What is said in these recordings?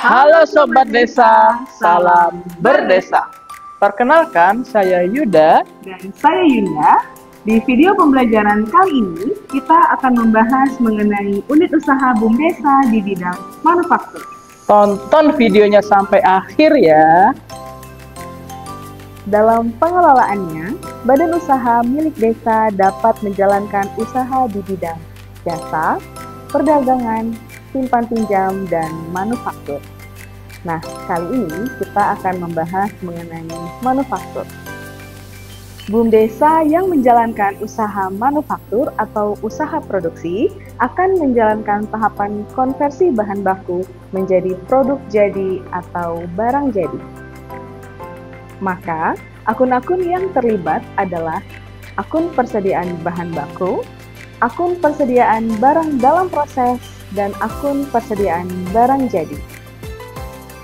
Halo Sobat Desa, salam berdesa. Perkenalkan, saya Yuda. Dan saya Yulia. Di video pembelajaran kali ini, kita akan membahas mengenai unit usaha BUMDESA di bidang manufaktur. Tonton videonya sampai akhir ya. Dalam pengelolaannya, badan usaha milik desa dapat menjalankan usaha di bidang jasa, perdagangan, simpan pinjam, dan manufaktur. Nah, kali ini kita akan membahas mengenai manufaktur. BUMDESA yang menjalankan usaha manufaktur atau usaha produksi akan menjalankan tahapan konversi bahan baku menjadi produk jadi atau barang jadi. Maka, akun-akun yang terlibat adalah akun persediaan bahan baku, akun persediaan barang dalam proses, dan akun persediaan barang jadi.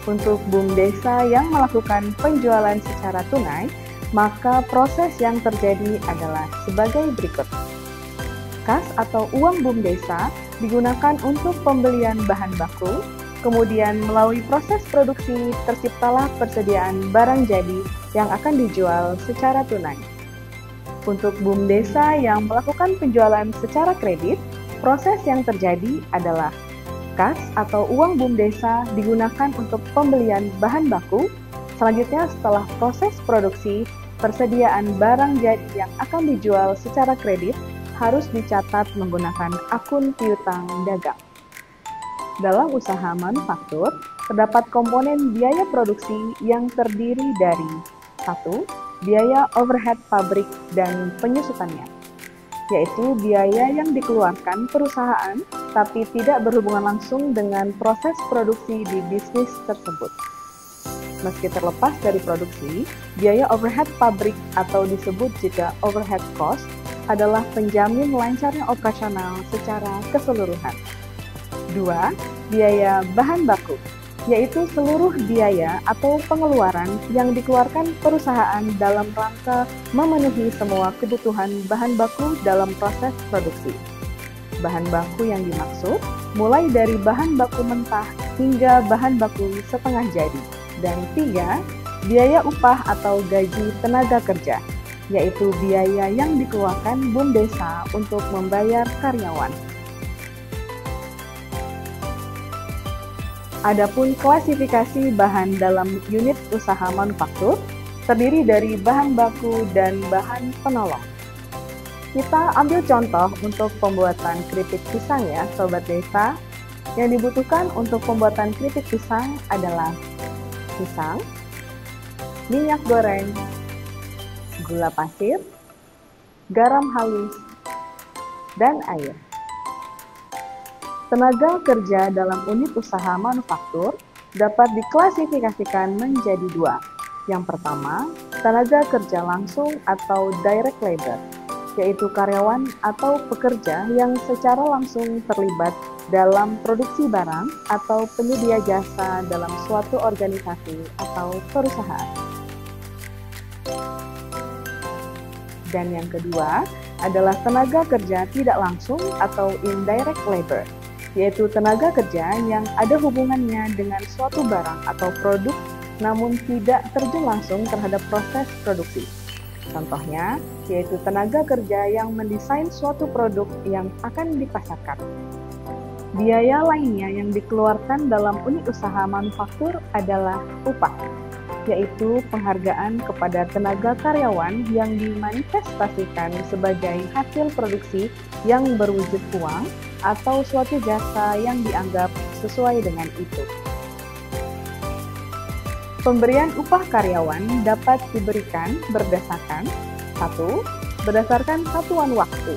Untuk BUMDESA yang melakukan penjualan secara tunai, maka proses yang terjadi adalah sebagai berikut. Kas atau uang BUMDESA digunakan untuk pembelian bahan baku, kemudian melalui proses produksi terciptalah persediaan barang jadi yang akan dijual secara tunai. Untuk BUMDESA yang melakukan penjualan secara kredit, proses yang terjadi adalah kas atau uang BUMDESA digunakan untuk pembelian bahan baku. Selanjutnya, setelah proses produksi, persediaan barang jadi yang akan dijual secara kredit harus dicatat menggunakan akun piutang dagang. Dalam usaha manufaktur, terdapat komponen biaya produksi yang terdiri dari 1. Biaya overhead pabrik dan penyusutannya, yaitu biaya yang dikeluarkan perusahaan tapi tidak berhubungan langsung dengan proses produksi di bisnis tersebut. Meski terlepas dari produksi, biaya overhead pabrik atau disebut juga overhead cost adalah penjamin lancarnya operasional secara keseluruhan. 2. Biaya bahan baku, yaitu seluruh biaya atau pengeluaran yang dikeluarkan perusahaan dalam rangka memenuhi semua kebutuhan bahan baku dalam proses produksi. Bahan baku yang dimaksud mulai dari bahan baku mentah hingga bahan baku setengah jadi. Dan 3. Biaya upah atau gaji tenaga kerja, yaitu biaya yang dikeluarkan BUMDESA untuk membayar karyawan. Adapun klasifikasi bahan dalam unit usaha manufaktur terdiri dari bahan baku dan bahan penolong. Kita ambil contoh untuk pembuatan keripik pisang ya, Sobat Desa. Yang dibutuhkan untuk pembuatan keripik pisang adalah pisang, minyak goreng, gula pasir, garam halus, dan air. Tenaga kerja dalam unit usaha manufaktur dapat diklasifikasikan menjadi 2. Yang pertama, tenaga kerja langsung atau direct labor, yaitu karyawan atau pekerja yang secara langsung terlibat dalam produksi barang atau penyedia jasa dalam suatu organisasi atau perusahaan. Dan yang kedua adalah tenaga kerja tidak langsung atau indirect labor, yaitu tenaga kerja yang ada hubungannya dengan suatu barang atau produk namun tidak terjun langsung terhadap proses produksi. Contohnya, yaitu tenaga kerja yang mendesain suatu produk yang akan dipasarkan. Biaya lainnya yang dikeluarkan dalam unit usaha manufaktur adalah upah, yaitu penghargaan kepada tenaga karyawan yang dimanifestasikan sebagai hasil produksi yang berwujud uang atau suatu jasa yang dianggap sesuai dengan itu. Pemberian upah karyawan dapat diberikan berdasarkan 1. Berdasarkan satuan waktu.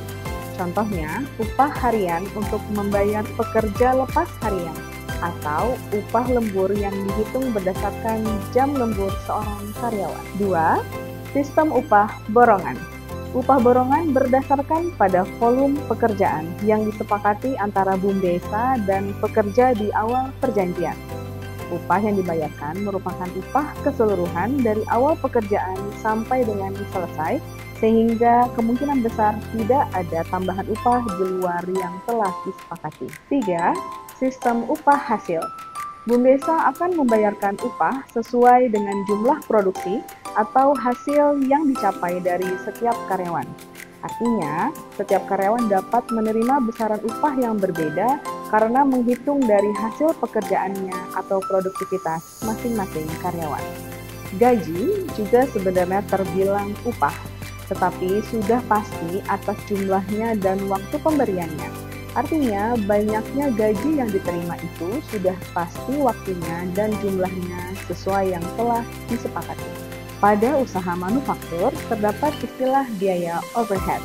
Contohnya, upah harian untuk membayar pekerja lepas harian atau upah lembur yang dihitung berdasarkan jam lembur seorang karyawan. 2. Sistem upah borongan. Upah borongan berdasarkan pada volume pekerjaan yang disepakati antara BUMDESA dan pekerja di awal perjanjian. Upah yang dibayarkan merupakan upah keseluruhan dari awal pekerjaan sampai dengan selesai, sehingga kemungkinan besar tidak ada tambahan upah di luar yang telah disepakati. 3. Sistem upah hasil. BUMDESA akan membayarkan upah sesuai dengan jumlah produksi atau hasil yang dicapai dari setiap karyawan. Artinya, setiap karyawan dapat menerima besaran upah yang berbeda karena menghitung dari hasil pekerjaannya atau produktivitas masing-masing karyawan. Gaji juga sebenarnya terbilang upah, tetapi sudah pasti atas jumlahnya dan waktu pemberiannya. Artinya, banyaknya gaji yang diterima itu sudah pasti waktunya dan jumlahnya sesuai yang telah disepakati. Pada usaha manufaktur, terdapat istilah biaya overhead,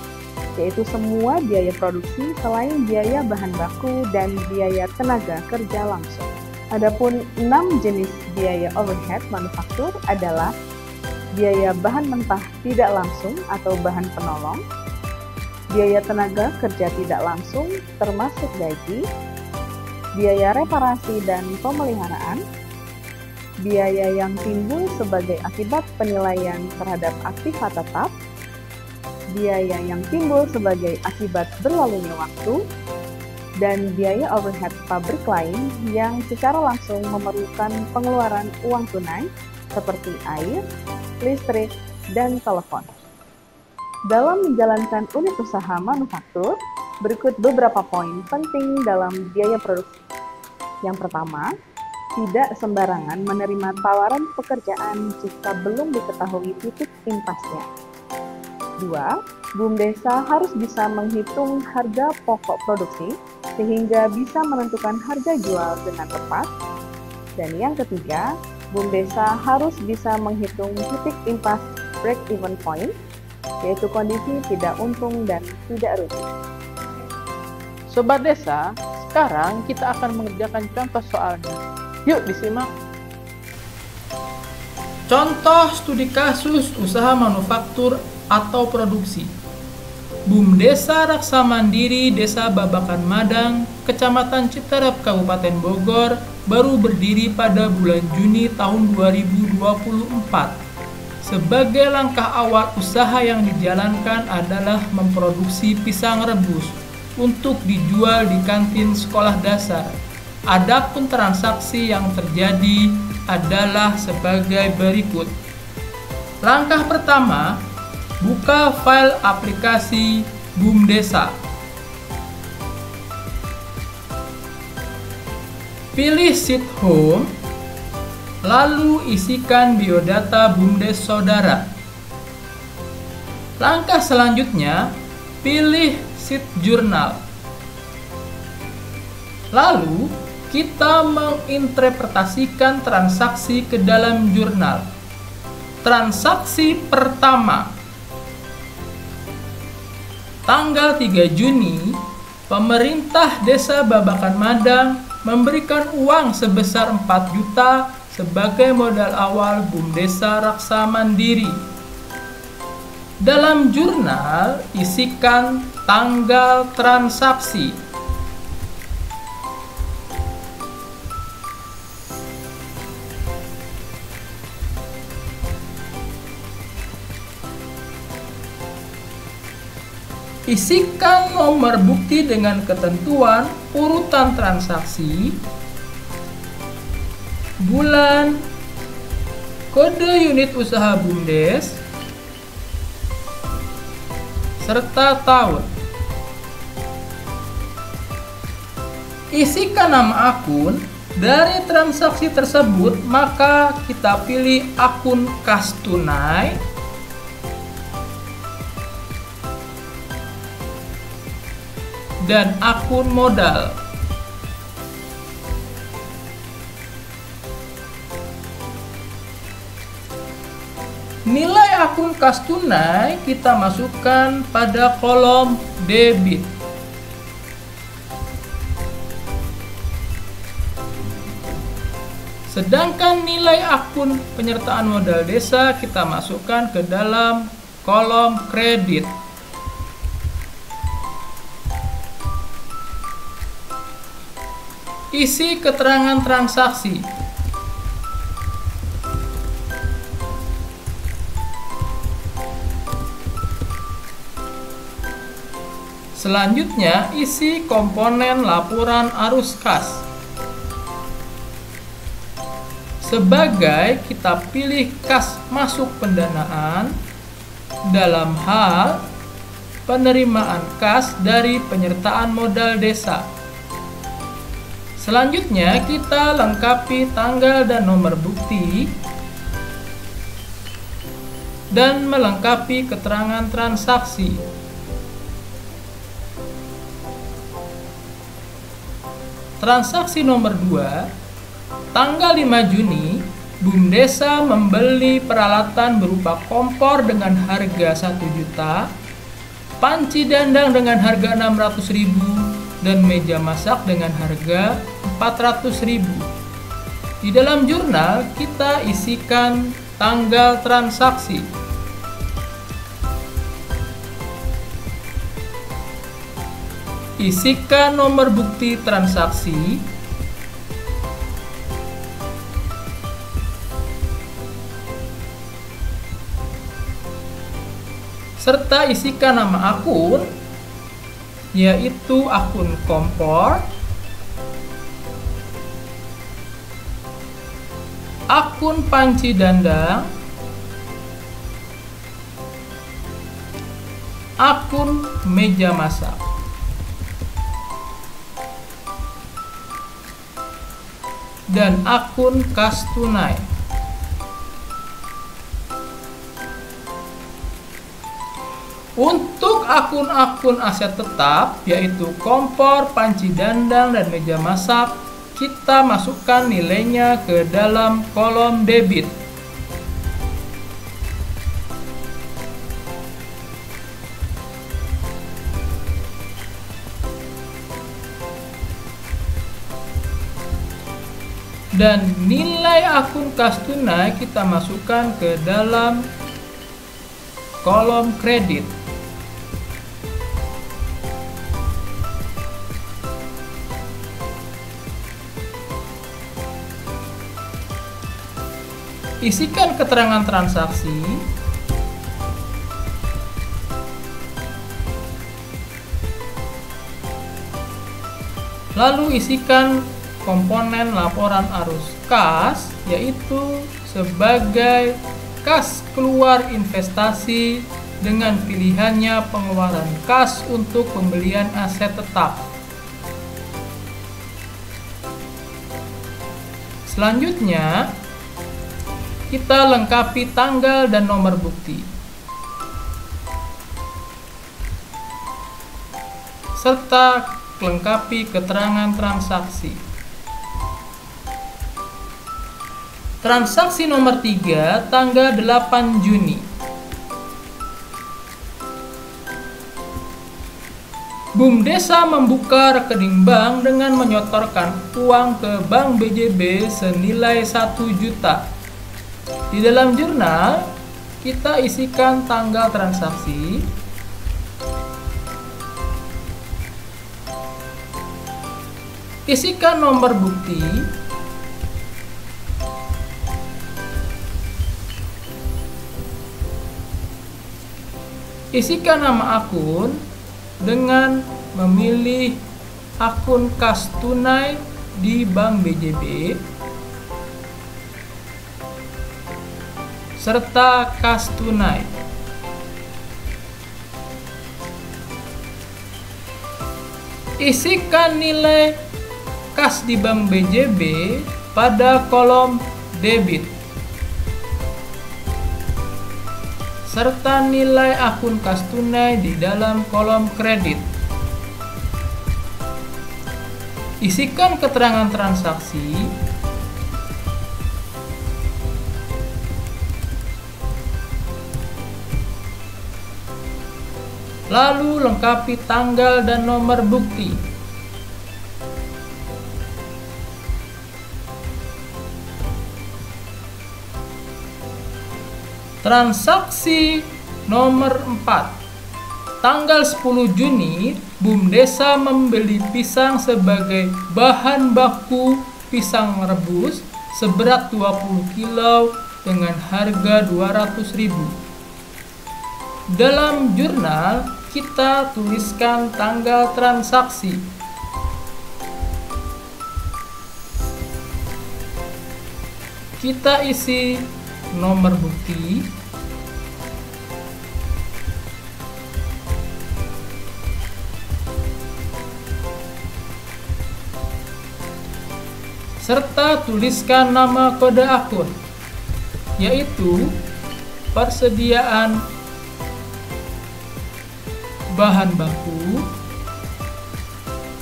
yaitu semua biaya produksi selain biaya bahan baku dan biaya tenaga kerja langsung. Adapun 6 jenis biaya overhead manufaktur adalah biaya bahan mentah tidak langsung atau bahan penolong, biaya tenaga kerja tidak langsung termasuk gaji, biaya reparasi dan pemeliharaan, biaya yang timbul sebagai akibat penilaian terhadap aktiva tetap, biaya yang timbul sebagai akibat berlalunya waktu, dan biaya overhead pabrik lain yang secara langsung memerlukan pengeluaran uang tunai seperti air, listrik, dan telepon. Dalam menjalankan unit usaha manufaktur, berikut beberapa poin penting dalam biaya produksi. Yang pertama, tidak sembarangan menerima tawaran pekerjaan jika belum diketahui titik impasnya. 2. BUMDESA harus bisa menghitung harga pokok produksi sehingga bisa menentukan harga jual dengan tepat. Dan yang ketiga, BUMDESA harus bisa menghitung titik impas break-even point, yaitu kondisi tidak untung dan tidak rugi. Sobat Desa, sekarang kita akan mengerjakan contoh soalnya. Yuk disimak. Contoh studi kasus usaha manufaktur atau produksi. BUMDESA Raksa Mandiri Desa Babakan Madang, Kecamatan Citerep, Kabupaten Bogor, baru berdiri pada bulan Juni tahun 2024. Sebagai langkah awal, usaha yang dijalankan adalah memproduksi pisang rebus untuk dijual di kantin sekolah dasar. Adapun transaksi yang terjadi adalah sebagai berikut. Langkah pertama, buka file aplikasi BUMDESA. Pilih sheet home, lalu isikan biodata BUMDes saudara. Langkah selanjutnya, pilih sheet jurnal. Lalu, kita menginterpretasikan transaksi ke dalam jurnal. Transaksi pertama. Tanggal 3 Juni, pemerintah Desa Babakan Madang memberikan uang sebesar 4 juta sebagai modal awal BUMDESA Raksa Mandiri. Dalam jurnal, isikan tanggal transaksi. Isikan nomor bukti dengan ketentuan urutan transaksi, bulan, kode unit usaha BUMDes, serta tahun. Isikan nama akun. Dari transaksi tersebut, maka kita pilih akun kas tunai, dan akun modal. Nilai akun kas tunai kita masukkan pada kolom debit. Sedangkan nilai akun penyertaan modal desa kita masukkan ke dalam kolom kredit. Isi keterangan transaksi. Selanjutnya, isi komponen laporan arus kas. sebagai kita pilih kas masuk pendanaan dalam hal penerimaan kas dari penyertaan modal desa. Selanjutnya kita lengkapi tanggal dan nomor bukti dan melengkapi keterangan transaksi. Transaksi nomor 2, tanggal 5 Juni, BUMDesa membeli peralatan berupa kompor dengan harga 1 juta, panci dandang dengan harga 600.000, dan meja masak dengan harga 400.000. Di dalam jurnal kita isikan tanggal transaksi. Isikan nomor bukti transaksi, serta isikan nama akun, yaitu akun kompor, akun panci dandang, akun meja masak. Dan akun kas tunai. Untuk akun-akun aset tetap, yaitu kompor, panci dandang, dan meja masak, kita masukkan nilainya ke dalam kolom debit. Dan nilai akun kas tunai kita masukkan ke dalam kolom kredit. Isikan keterangan transaksi, lalu isikan komponen laporan arus kas, yaitu sebagai kas keluar investasi dengan pilihannya pengeluaran kas untuk pembelian aset tetap. Selanjutnya, kita lengkapi tanggal dan nomor bukti, serta lengkapi keterangan transaksi. Transaksi nomor 3, tanggal 8 Juni. BUMDesa membuka rekening bank dengan menyetorkan uang ke Bank BJB senilai 1 juta. Di dalam jurnal, kita isikan tanggal transaksi, isikan nomor bukti, isikan nama akun dengan memilih akun kas tunai di Bank BJB, serta kas tunai. Isikan nilai kas di Bank BJB pada kolom debit, serta nilai akun kas tunai di dalam kolom kredit. Isikan keterangan transaksi, lalu lengkapi tanggal dan nomor bukti. Transaksi nomor 4, tanggal 10 Juni, BUMDesa membeli pisang sebagai bahan baku pisang rebus seberat 20 kilo dengan harga 200.000. Dalam jurnal, kita tuliskan tanggal transaksi. kita isi nomor bukti serta tuliskan nama kode akun, yaitu persediaan bahan baku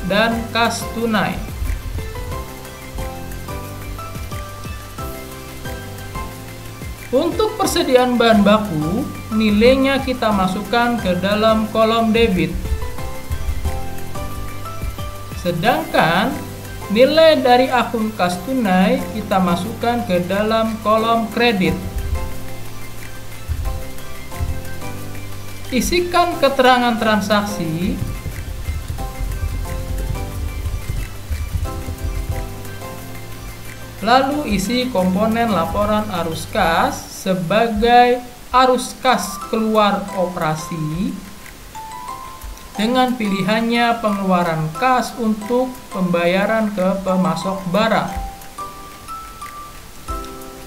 dan kas tunai. Untuk persediaan bahan baku, nilainya kita masukkan ke dalam kolom debit. Sedangkan nilai dari akun kas tunai kita masukkan ke dalam kolom kredit. Isikan keterangan transaksi, lalu isi komponen laporan arus kas sebagai arus kas keluar operasi dengan pilihannya pengeluaran kas untuk pembayaran ke pemasok barang.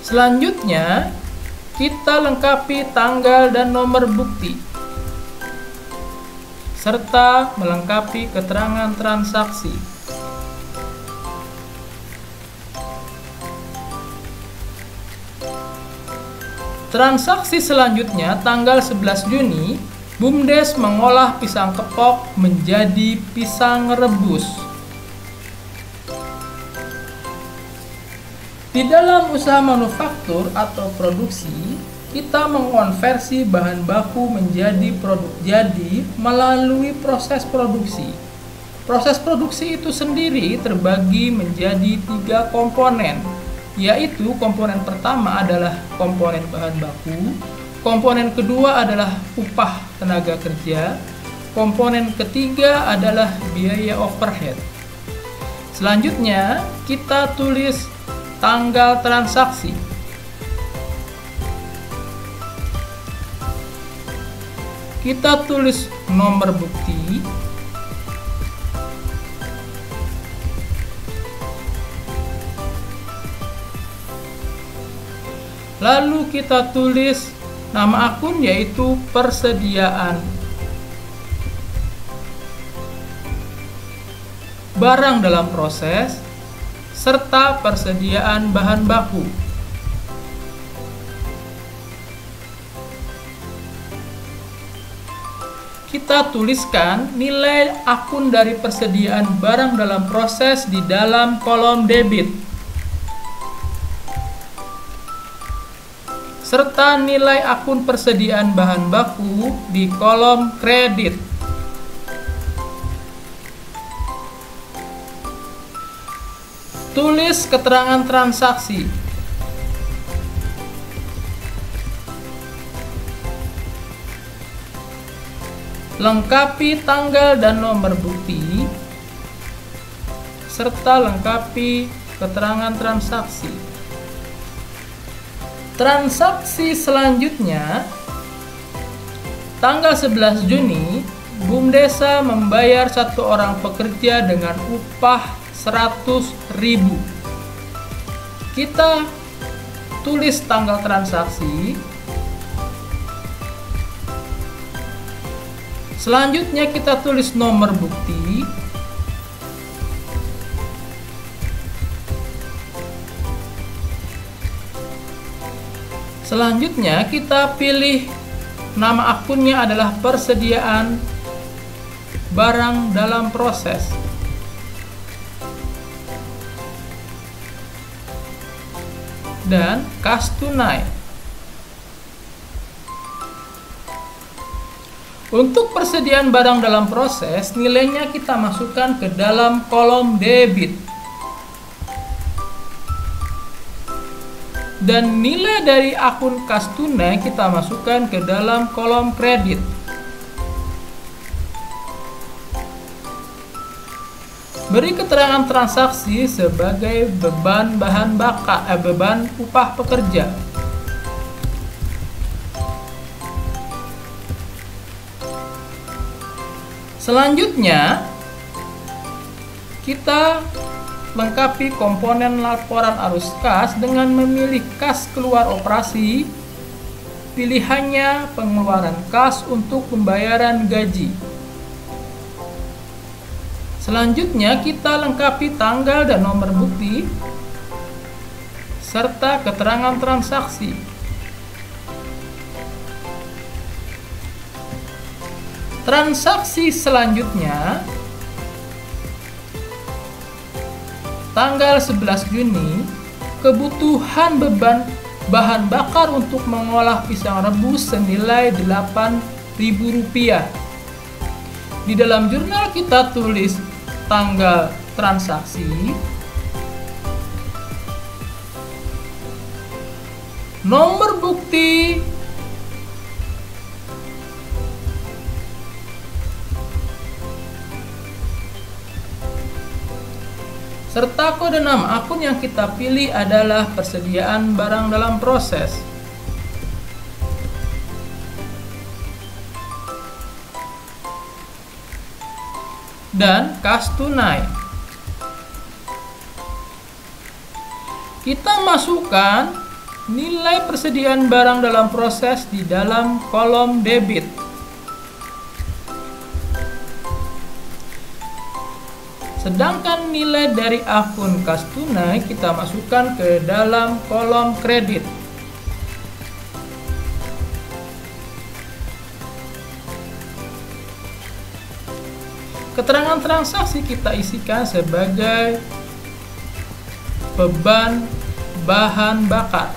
Selanjutnya, kita lengkapi tanggal dan nomor bukti serta melengkapi keterangan transaksi. Transaksi selanjutnya tanggal 11 Juni, BUMDes mengolah pisang kepok menjadi pisang rebus. Di dalam usaha manufaktur atau produksi, kita mengonversi bahan baku menjadi produk jadi melalui proses produksi. Proses produksi itu sendiri terbagi menjadi 3 komponen, yaitu komponen pertama adalah komponen bahan baku, komponen kedua adalah upah tenaga kerja, komponen ketiga adalah biaya overhead. Selanjutnya, kita tulis tanggal transaksi. Kita tulis nomor bukti, lalu kita tulis nama akun yaitu persediaan barang dalam proses serta persediaan bahan baku. Kita tuliskan nilai akun dari persediaan barang dalam proses di dalam kolom debit, serta nilai akun persediaan bahan baku di kolom kredit. Tulis keterangan transaksi. Lengkapi tanggal dan nomor bukti, serta lengkapi keterangan transaksi. Transaksi selanjutnya, tanggal 11 Juni, BUMDesa membayar 1 orang pekerja dengan upah 100.000. Kita tulis tanggal transaksi. Selanjutnya kita tulis nomor bukti. Selanjutnya kita pilih nama akunnya adalah persediaan barang dalam proses. Dan kas tunai. Untuk persediaan barang dalam proses, nilainya kita masukkan ke dalam kolom debit. Dan nilai dari akun kas tunai kita masukkan ke dalam kolom kredit. Beri keterangan transaksi sebagai beban beban upah pekerja. Selanjutnya, kita Lengkapi komponen laporan arus kas dengan memilih kas keluar operasi. Pilihannya pengeluaran kas untuk pembayaran gaji. Selanjutnya kita lengkapi tanggal dan nomor bukti serta keterangan transaksi. Transaksi selanjutnya tanggal 11 Juni, kebutuhan beban bahan bakar untuk mengolah pisang rebus senilai Rp8.000. Di dalam jurnal kita tulis tanggal transaksi, nomor bukti, serta kode nama akun yang kita pilih adalah persediaan barang dalam proses. Dan kas tunai. Kita masukkan nilai persediaan barang dalam proses di dalam kolom debit. Sedangkan nilai dari akun kas tunai kita masukkan ke dalam kolom kredit. Keterangan transaksi kita isikan sebagai beban bahan bakar.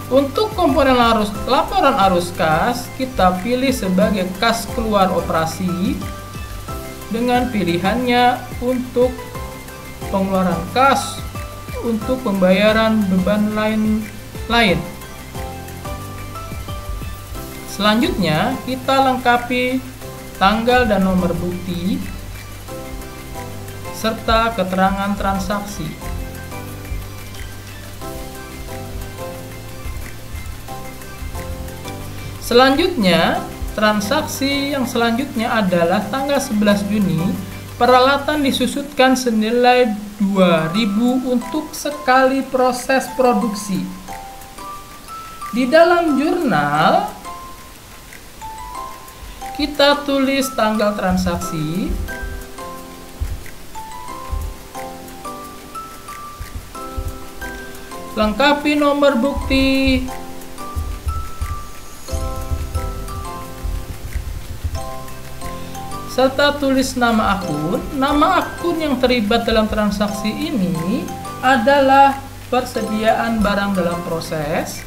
Untuk komponen laporan arus kas, kita pilih sebagai kas keluar operasi dengan pilihannya untuk pengeluaran kas untuk pembayaran beban lain. Selanjutnya, kita lengkapi tanggal dan nomor bukti serta keterangan transaksi. Selanjutnya, transaksi yang selanjutnya adalah tanggal 11 Juni, peralatan disusutkan senilai Rp2.000 untuk sekali proses produksi. Di dalam jurnal, kita tulis tanggal transaksi, lengkapi nomor bukti, serta tulis nama akun. Nama akun yang terlibat dalam transaksi ini adalah persediaan barang dalam proses.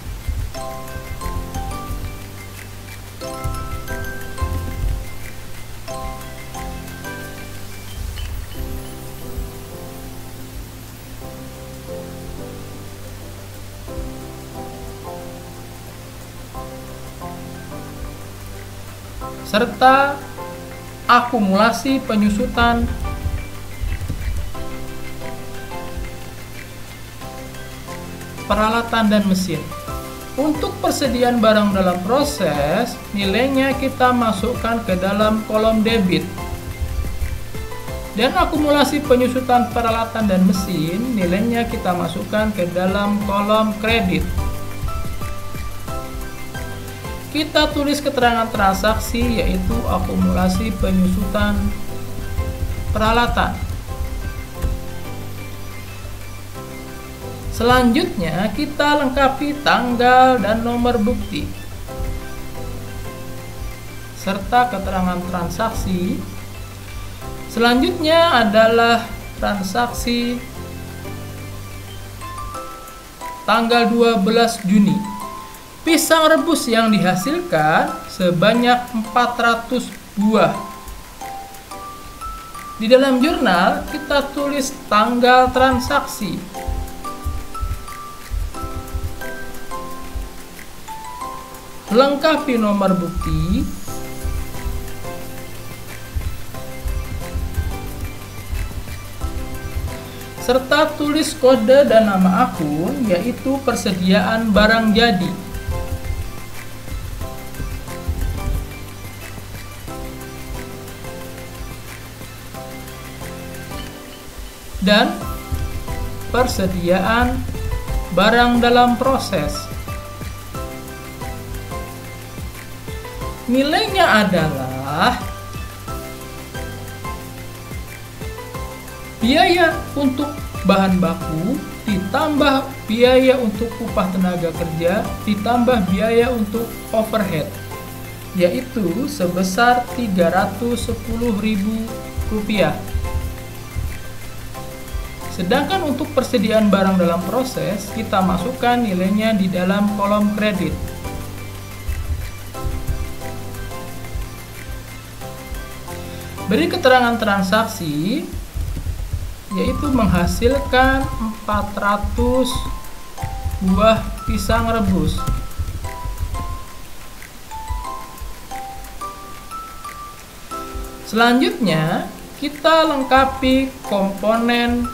Serta akumulasi penyusutan peralatan dan mesin. Untuk persediaan barang dalam proses, nilainya kita masukkan ke dalam kolom debit. Dan akumulasi penyusutan peralatan dan mesin, nilainya kita masukkan ke dalam kolom kredit. Kita tulis keterangan transaksi, yaitu akumulasi penyusutan peralatan. Selanjutnya, kita lengkapi tanggal dan nomor bukti serta keterangan transaksi. Selanjutnya adalah transaksi tanggal 12 Juni. Pisang rebus yang dihasilkan sebanyak 400 buah. Di dalam jurnal kita tulis tanggal transaksi. Lengkapi nomor bukti serta tulis kode dan nama akun, yaitu persediaan barang jadi. dan persediaan barang dalam proses. Nilainya adalah biaya untuk bahan baku ditambah biaya untuk upah tenaga kerja ditambah biaya untuk overhead, yaitu sebesar Rp310.000. Sedangkan untuk persediaan barang dalam proses, kita masukkan nilainya di dalam kolom kredit. Beri keterangan transaksi, yaitu menghasilkan 400 buah pisang rebus. Selanjutnya, kita lengkapi komponen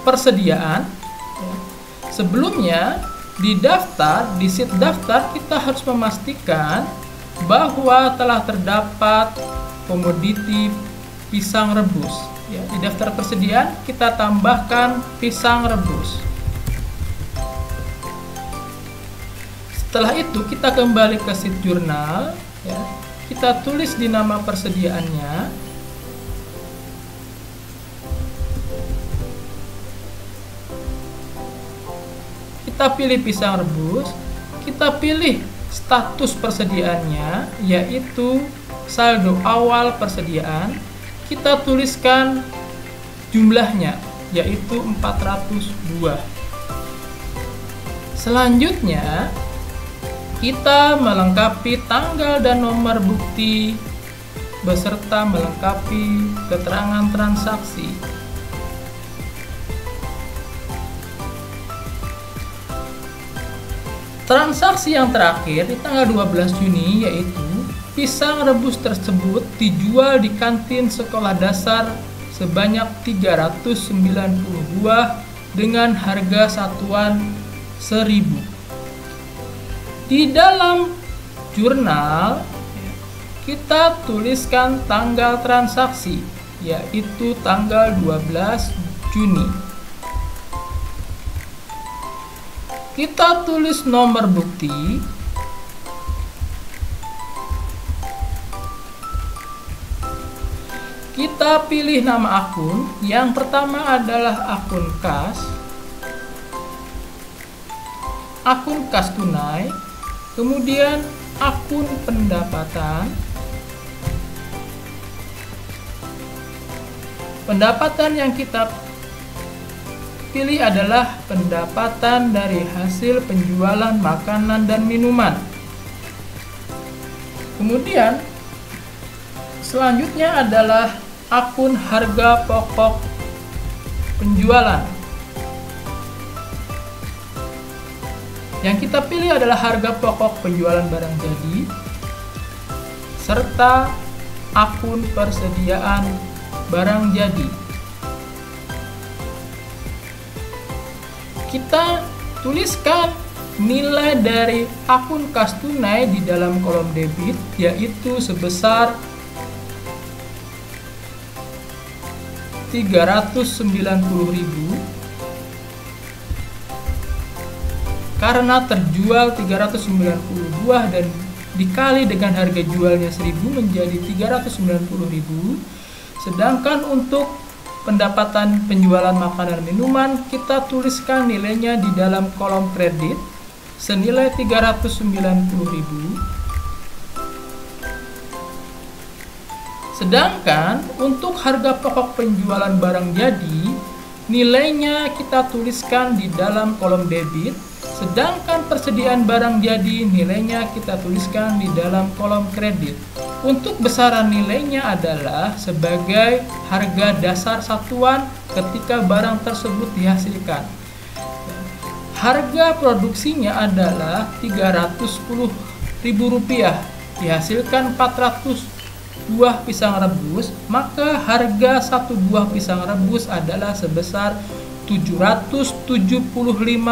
persediaan. Sebelumnya di sheet daftar kita harus memastikan bahwa telah terdapat komoditi pisang rebus. Di daftar persediaan kita tambahkan pisang rebus. Setelah itu kita kembali ke sheet jurnal. Kita tulis di nama persediaannya. Kita pilih pisang rebus, kita pilih status persediaannya, yaitu saldo awal persediaan. Kita tuliskan jumlahnya, yaitu 400 buah. Selanjutnya, kita melengkapi tanggal dan nomor bukti beserta melengkapi keterangan transaksi. Transaksi yang terakhir di tanggal 12 Juni yaitu pisang rebus tersebut dijual di kantin sekolah dasar sebanyak 390 buah dengan harga satuan 1.000. Di dalam jurnal kita tuliskan tanggal transaksi, yaitu tanggal 12 Juni. Kita tulis nomor bukti. Kita pilih nama akun. Yang pertama adalah akun kas tunai, kemudian akun pendapatan. Pendapatan yang kita pilih adalah pendapatan dari hasil penjualan makanan dan minuman. Kemudian selanjutnya adalah akun harga pokok penjualan. Yang kita pilih adalah harga pokok penjualan barang jadi serta akun persediaan barang jadi. Kita tuliskan nilai dari akun kas tunai di dalam kolom debit, yaitu sebesar 390.000 karena terjual 390 buah dan dikali dengan harga jualnya 1.000 menjadi 390.000. Sedangkan untuk pendapatan penjualan makanan dan minuman kita tuliskan nilainya di dalam kolom kredit senilai 390.000. Sedangkan untuk harga pokok penjualan barang jadi nilainya kita tuliskan di dalam kolom debit, sedangkan persediaan barang jadi nilainya kita tuliskan di dalam kolom kredit. Untuk besaran nilainya adalah sebagai harga dasar satuan ketika barang tersebut dihasilkan. Harga produksinya adalah Rp310.000. Dihasilkan 400 buah pisang rebus, maka harga satu buah pisang rebus adalah sebesar Rp775.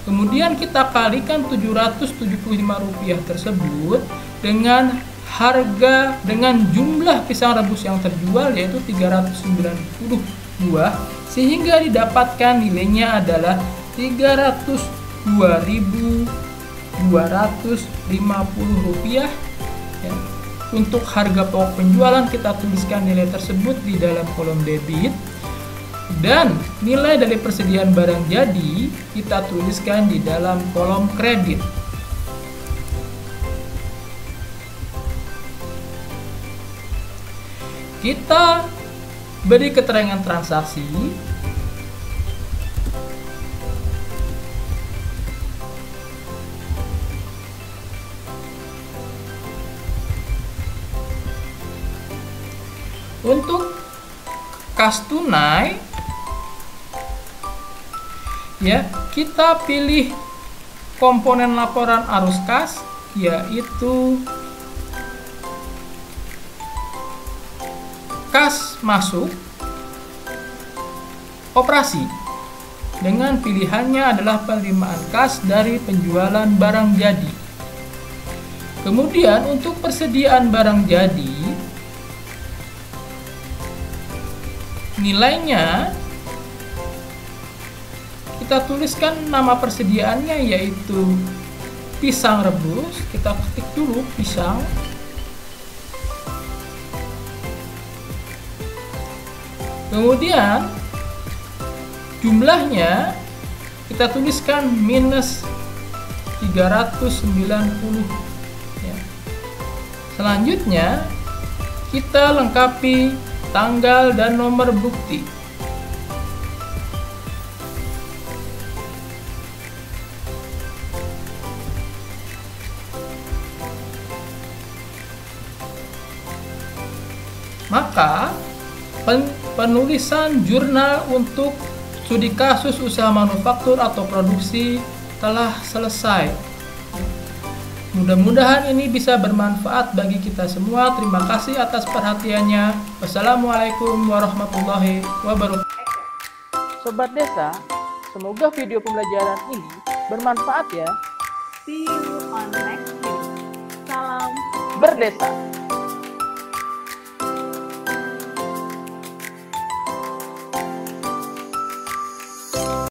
Kemudian kita kalikan Rp775 tersebut dengan harga dengan jumlah pisang rebus yang terjual yaitu 390 buah, sehingga didapatkan nilainya adalah 302.250 rupiah. Ya. Untuk harga pokok penjualan kita tuliskan nilai tersebut di dalam kolom debit, dan nilai dari persediaan barang jadi kita tuliskan di dalam kolom kredit. Kita beri keterangan transaksi. Untuk kas tunai, ya, kita pilih komponen laporan arus kas, yaitu kas masuk operasi, dengan pilihannya adalah penerimaan kas dari penjualan barang jadi. Kemudian untuk persediaan barang jadi, nilainya kita tuliskan nama persediaannya yaitu pisang rebus. Kita ketik dulu pisang. Kemudian jumlahnya kita tuliskan minus 390. Ya. Selanjutnya kita lengkapi tanggal dan nomor bukti. Maka penulisan jurnal untuk studi kasus usaha manufaktur atau produksi telah selesai. Mudah-mudahan ini bisa bermanfaat bagi kita semua. Terima kasih atas perhatiannya. Wassalamualaikum warahmatullahi wabarakatuh. Sobat Desa, semoga video pembelajaran ini bermanfaat ya. See you on next video. Salam Berdesa.